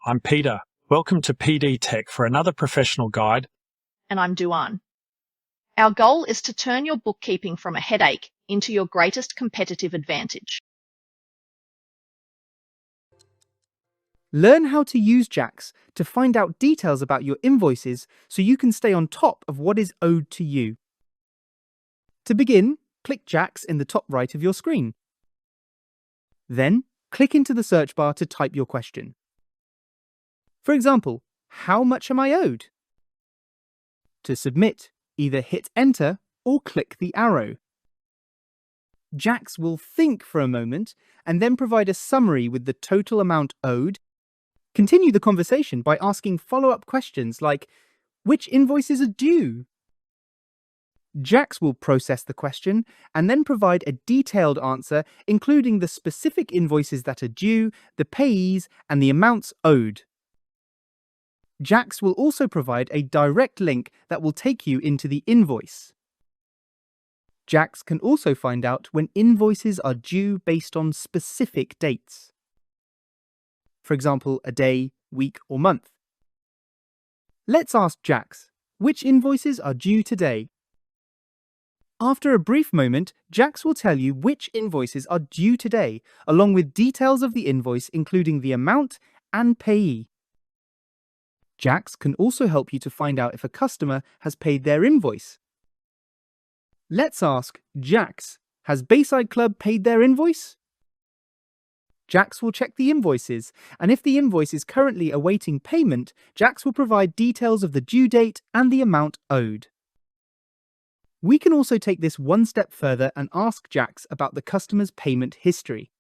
I'm Peter. Welcome to PD Tech for another professional guide. And I'm Duan. Our goal is to turn your bookkeeping from a headache into your greatest competitive advantage. Learn how to use Jax to find out details about your invoices so you can stay on top of what is owed to you. To begin, click Jax in the top right of your screen. Then, click into the search bar to type your question. For example, how much am I owed? To submit, either hit Enter or click the arrow. Jax will think for a moment and then provide a summary with the total amount owed. Continue the conversation by asking follow-up questions like, which invoices are due? Jax will process the question and then provide a detailed answer, including the specific invoices that are due, the payees, and the amounts owed. Jax will also provide a direct link that will take you into the invoice. Jax can also find out when invoices are due based on specific dates. For example, a day, week, or month. Let's ask Jax, which invoices are due today? After a brief moment, Jax will tell you which invoices are due today, along with details of the invoice including the amount and payee. Jax can also help you to find out if a customer has paid their invoice. Let's ask Jax, has Bayside Club paid their invoice? Jax will check the invoices, and if the invoice is currently awaiting payment, Jax will provide details of the due date and the amount owed. We can also take this one step further and ask Jax about the customer's payment history.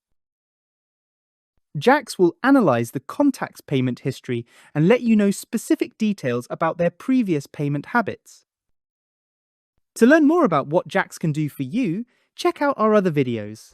Jax will analyze the contact's payment history and let you know specific details about their previous payment habits. To learn more about what Jax can do for you, check out our other videos.